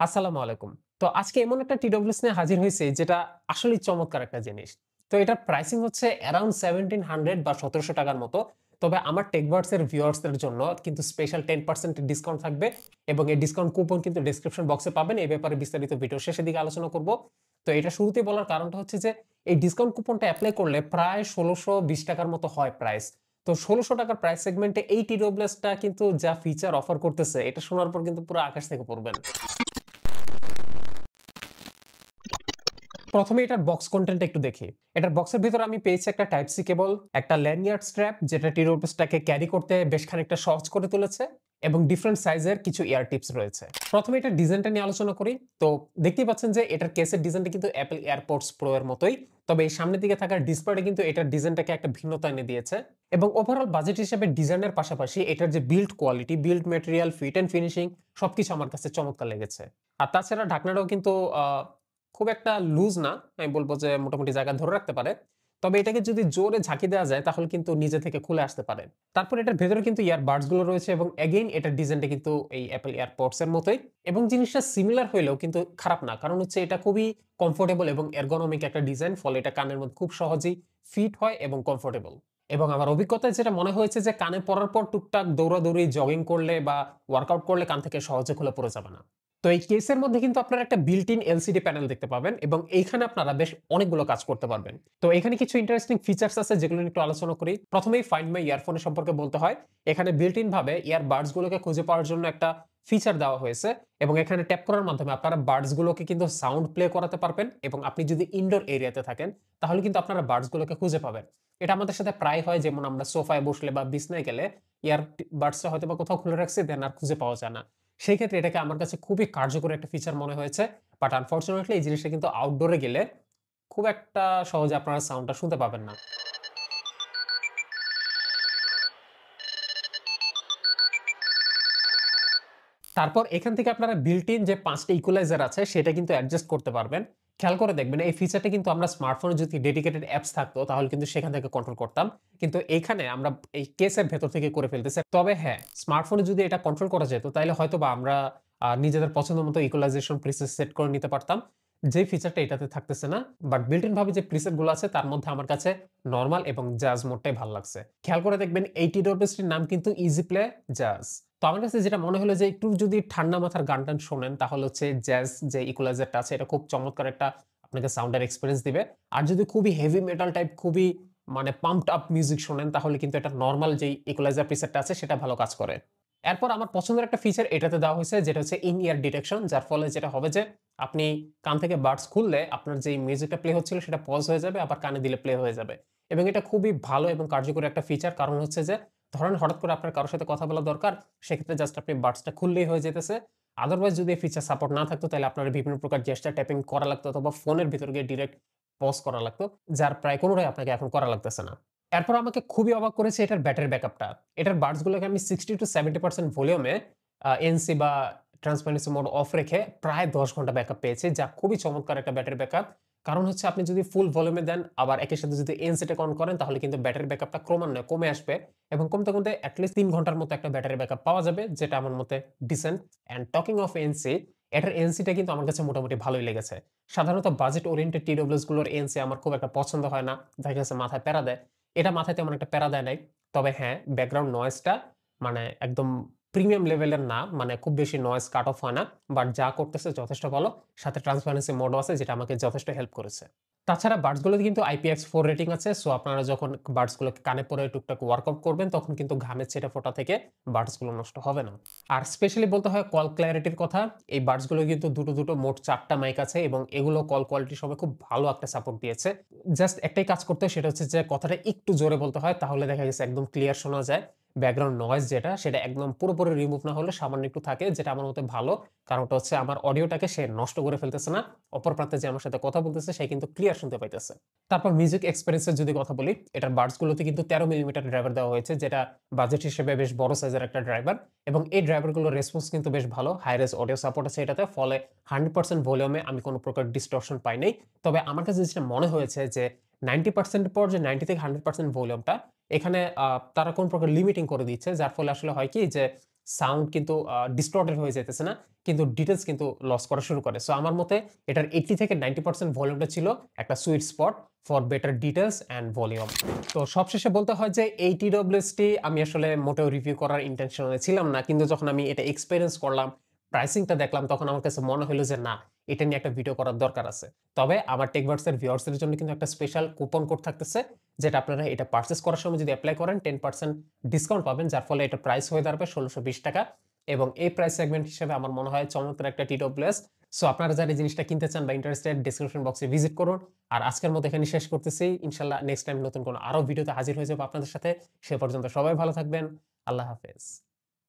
আসসালামু আলাইকুম। তো আজকে এমন একটা TWS নিয়ে হাজির হইছি যেটা আসলেই চমৎকার একটা জিনিস। তো এটার প্রাইসিং হচ্ছে অ্যারাউন্ড 1700 বা ৳১৭০০ র মতো। তবে আমার টেকবার্ডস এর ভিউয়ার্স দের জন্য কিন্তু স্পেশাল 10% ডিসকাউন্ট থাকবে এবং এই ডিসকাউন্ট কুপন কিন্তু ডেসক্রিপশন বক্সে পাবেন। এই ব্যাপারে বিস্তারিত ভিডিও শেষের দিকে আলোচনা করব। তো এটা শুরুতেই বলার কারণটা হচ্ছে যে এই ডিসকাউন্ট কুপনটা এপ্লাই করলে প্রায় ৳১৬২০ র মতো হয় প্রাইস। তো ৳১৬০০ প্রাইস সেগমেন্টে এই TWS টা কিন্তু যা ফিচার অফার করতেছে এটা শোনার পর কিন্তু পুরো আকাশ থেকে পড়বেন। প্রথমে এটার বক্স কনটেন্ট একটু দেখি। এটার বক্সের ভিতরে আমি পেয়েছি একটা টাইপ সি কেবল, একটা ল্যানিয়ার্ড স্ট্র্যাপ যেটা টিরোপসটাকে ক্যারি করতে বেশ খানিকটা সহজ করে তুলেছে এবং ডিফারেন্ট সাইজের কিছু ইয়ার টিপস রয়েছে। প্রথমে এটার ডিজাইনটা নিয়ে আলোচনা করি। তো দেখতেই পাচ্ছেন যে এটার কেসের ডিজাইনটা কিন্তু Apple AirPods Pro এর মতোই। তবে এই সামনের দিকে থাকা ডিসপ্লেটা কিন্তু এটার ডিজাইনটাকে একটা ভিন্নতা এনে দিয়েছে এবং ওভারঅল বাজেট হিসেবে ডিজাইনের পাশাপাশি এটার যে build quality, build material, fit and finishing সবকিছু আমার কাছে চমৎকার লেগেছে। আর তাছাড়া ঢাকনাটাও কিন্তু খুব একটা লুজ না। আমি বলব যে মোটামুটি জায়গা ধরে রাখতে পারে। তবে এটাকে যদি জোরে ঝাঁকি দেওয়া যায় তাহলে কিন্তু নিজে থেকে খুলে আসতে পারে। তারপর এটার ভেতরে কিন্তু ইয়ারবাডস গুলো রয়েছে এবং এগেইন এটার ডিজাইনটা কিন্তু এই Apple AirPods এর মতোই এবং জিনিসটা সিমিলার হইলেও কিন্তু খারাপ না। কারণ হচ্ছে এটা খুবই কমফোর্টেবল এবং এরগনোমিক একটা ডিজাইন। ফলে এটা কানের মধ্যে খুব সহজেই ফিট হয় এবং কমফোর্টেবল। এবং আমার অভিজ্ঞতায় যেটা মনে হয়েছে যে কানে পরার পর টুকটাক দৌড়াদৌড়ি, জগিং করলে বা ওয়ার্কআউট করলে কান থেকে সহজে খুলে পড়ে যাবে না। তো এই কেসের মধ্যে কিন্তু আপনারা একটা বিল্ট ইন এলসিডি প্যানেল দেখতে পাবেন এবং এইখানে আপনারা বেশ অনেকগুলো কাজ করতে পারবেন। তো এখানে কিছু ইন্টারেস্টিং ফিচারস আছে যেগুলো নিয়ে একটু আলোচনা করি। প্রথমেই ফাইন্ড মাই ইয়ারফোন এর সম্পর্কে বলতে হয়। এখানে বিল্ট ইন ভাবে ইয়ারবাডস গুলোকে খুঁজে পাওয়ার জন্য একটা ফিচার দেওয়া হয়েছে এবং এখানে ট্যাপ করার মাধ্যমে আপনারা বাডস গুলোকে কিন্তু সাউন্ড প্লে করাতে পারবেন এবং আপনি যদি ইনডোর এরিয়াতে থাকেন তাহলে কিন্তু আপনারা বাডস গুলোকে খুঁজে পাবেন। এটা আমাদের সাথে প্রায় হয়, যেমন আমরা সোফায় বসলে বা বিছনায় গেলে ইয়ার বাডসটা হয়তোবা কোথাও খুলে রাখছি দেন আর খুঁজে পাওয়া যায় না। সেই ক্ষেত্রে এটাকে আমার কাছে খুবই কার্যকরী একটা ফিচার মনে হয়েছে। বাট আনফরচুনেটলি এই জিনিসটা কিন্তু আউটডোরে গেলে খুব একটা সহজে আপনারা সাউন্ডটা শুনতে পাবেন না। তারপর এখান থেকে আপনারা built in যে ৫ টা ইকুয়ালাইজার আছে সেটা কিন্তু অ্যাডজাস্ট করতে পারবেন। খেয়াল করে দেখবেন এই ফিচারটা কিন্তু আমরা স্মার্টফোনে যদি ডেডিকেটেড অ্যাপস থাকতো তাহলে কিন্তু সেখান থেকে কন্ট্রোল করতাম। কিন্তু এইখানে আমরা এই কেসের ভেতর থেকে করে ফেলতেছি। তবে হ্যাঁ, স্মার্টফোনে যদি এটা কন্ট্রোল করা যেত তাইলে হয়তোবা আমরা নিজেদের পছন্দ মতো ইকুয়ালাইজেশন প্রিসেট সেট করে নিতে পারতাম। যে ফিচারটা এটাতে থাকতেছে না। বাট built in ভাবে যে প্রিসেট গুলো আছে তার মধ্যে আমার কাছে নরমাল এবং জাজ মোডটাই ভাল লাগছে। খেয়াল করে দেখবেন এই টিডব্লিউএস-টির নাম কিন্তু ইজি প্লে জাজ। তো আমার কাছে যেটা মনে হলো যে একটু যদি ঠান্ডা মাথার গান-টান শোনেন তাহলে হচ্ছে জ্যাজ যে ইকুয়ালাইজারটা আছে এটা খুব চমৎকার একটা আপনাকে সাউন্ডের এক্সপেরিয়েন্স দিবে। আর যদি খুবই হেভি মেটাল টাইপ, খুবই মানে পাম্পড আপ মিউজিক শোনেন তাহলে কিন্তু এটা নরমাল যেই ইকুয়ালাইজার প্রিসেটটা আছে সেটা ভালো কাজ করে। এরপর আমার পছন্দের একটা ফিচার এটাতে দেওয়া হইছে যেটা হচ্ছে ইন ইয়ার ডিটেকশন, যার ফলে যেটা হবে যে আপনি কান থেকে বাডস খুললে আপনার যেই মিউজিকটা প্লে হচ্ছিল সেটা পজ হয়ে যাবে, আবার কানে দিলে প্লে হয়ে যাবে। এবং এটা খুবই ভালো এবং কার্যকরী একটা ফিচার। কারণ হচ্ছে যে ধরেন হঠাৎ করে আপনার কারো সাথে কথা বলা দরকার, সেক্ষেত্রে জাস্ট আপনি বাডসটা খুললেই হয়ে যেতেছে। আদারওয়াইজ যদি এই ফিচার সাপোর্ট না থাকতো তাহলে আপনার বিভিন্ন প্রকার জেস্চার টাইপিং করা লাগতো অথবা ফোনের ভিতর গিয়ে ডিরেক্ট পজ করা লাগতো। যার প্রায় কোনটাই আপনাকে এখন করা লাগতেছে না। এরপর আমাকে খুবই অবাক করেছে এটার ব্যাটারি ব্যাকআপটা। এটার বাডস গুলোকে আমি 60-70% ভলিউমে এনসি বা ট্রান্সপারেন্সি মোড অফ রেখে প্রায় ১০ ঘন্টা ব্যাকআপ পেয়েছি, যা খুবই চমৎকার একটা ব্যাটারি ব্যাকআপ। কারণ হচ্ছে আপনি যদি ফুল ভলিউমে দেন আবার একই সাথে যদি এনসিটা অন করেন তাহলে কিন্তু ব্যাটারি ব্যাকআপটা ক্রমান্বয়ে কমে আসবে এবং কমতে, কমতে এট লিস্ট ৩ ঘন্টার মতো একটা ব্যাটারি ব্যাকআপ পাওয়া যাবে, যেটা আমার মতে decent. And talking of ANC, এটার এনসিটা কিন্তু আমার কাছে মোটামুটি ভালোই লেগেছে। সাধারণত বাজেট ওরিয়েন্টেড টিডব্লিউএস গুলোর এনসি আমার খুব একটা পছন্দ হয় না। দেখা গেছে মাথায় প্যারা দেয়। এটা মাথায় তেমন একটা প্যারা দেয় নাই। তবে হ্যাঁ, ব্যাকগ্রাউন্ড নয়েজটা মানে একদম প্রিমিয়াম লেভেলের না, মানে খুব বেশি নয়েজ কাট অফ হয় না। বাট যা করতেছে যথেষ্ট ভালো। সাথে ট্রান্সপারেন্সি মোডও আছে যেটা আমাকে যথেষ্ট হেল্প করেছে। তাছাড়া বাডস গুলোতে কিন্তু IPX4 রেটিং আছে। সো আপনারা যখন বাডস গুলোকে কানে পরে টুকটাক ওয়ার্কআউট করবেন তখন কিন্তু ঘামের ছিটে-ফোঁটা থেকে বাডস গুলো নষ্ট হবে না। আর স্পেশালি বলতে হয় কল ক্ল্যারিটির কথা। এই বাডস গুলো কিন্তু দুটো মোট ৪ টা মাইক আছে এবং এগুলো কল কোয়ালিটি সবে খুব ভালো একটা সাপোর্ট দিয়েছে। জাস্ট একটাই কাজ করতে হয়, সেটা হচ্ছে যে কথাটা একটু জোরে বলতে হয়, তাহলে দেখা গেছে একদম ক্লিয়ার শোনা যায়। ব্যাকগ্রাউন্ড নয়েজ যেটা সেটা একদম পুরোপুরি রিমুভ না হলে সামান্য একটু থাকে, যেটা আমার মতে ভালো। কারণটা হচ্ছে আমার অডিওটাকে সে নষ্ট করে ফেলতেছে না। অপর প্রান্তে যে আমার সাথে কথা বলতেছে সে কিন্তু ক্লিয়ার শুনতে পাইতেছে। তারপর মিউজিক এক্সপেরিয়েন্স এর যদি কথা বলি, এটার বাডস গুলোতে কিন্তু ১৩ মিলিমিটার ড্রাইভার দেওয়া হয়েছে, যেটা বাজেট হিসেবে বেশ বড় সাইজের একটা ড্রাইভার এবং এই ড্রাইভার গুলোর রেসপন্স কিন্তু বেশ ভালো। হাই রেজ অডিও সাপোর্ট আছে এটাতে, ফলে 100% ভলিউমে আমি কোন প্রকার ডিস্টরশন পাই নাই। তবে আমার কাছে যেটা মনে হয়েছে যে 90% এর পর যে 90 থেকে 100% ভলিউমটা এখানে তারা কোন প্রকার লিমিটিং করে দিচ্ছে, যার ফলে আসলে হয় কি যে সাউন্ড কিন্তু ডিস্টর্টেড হয়ে যাইতেছে না। কিন্তু ডিটেইলস কিন্তু লস করা শুরু করে। সো আমার মতে এটার 80 থেকে 90% ভলিউমটা ছিল একটা sweet spot for better details and volume. তো সবশেষে বলতে হয় যে এই TWS-টি আমি আসলে মোটেও রিভিউ করার ইনটেনশনে ছিলাম না। কিন্তু যখন আমি এটা এক্সপেরিয়েন্স করলাম, প্রাইসিংটা দেখলাম তখন আমার কাছে মনে হইলো যে না, এটা নিয়ে একটা ভিডিও করার দরকার আছে। তবে আমার টেকবার্স এর ভিউয়ার্স এর জন্য কিন্তু একটা স্পেশাল কুপন কোড থাকতেছে, যেটা আপনারা এটা পারচেজ করার সময় যদি এপ্লাই করেন 10% ডিসকাউন্ট পাবেন, যার ফলে এটা প্রাইস হয়ে দাঁড়াবে ৳১৬২০ এবং এই প্রাইস সেগমেন্ট হিসেবে আমার মনে হয় চমৎকার একটা TWS। সো আপনারা যারা এই জিনিসটা কিনতে চান বা ইন্টারেস্টেড ডেসক্রিপশন বক্সে ভিজিট করুন। আর আজকের মতো এখানেই শেষ করতেছি। ইনশাআল্লাহ নেক্সট টাইম নতুন কোনো আরো ভিডিওতে হাজির হয়ে যাবো আপনাদের সাথে। সে পর্যন্ত সবাই ভালো থাকবেন। আল্লাহ হাফেজ।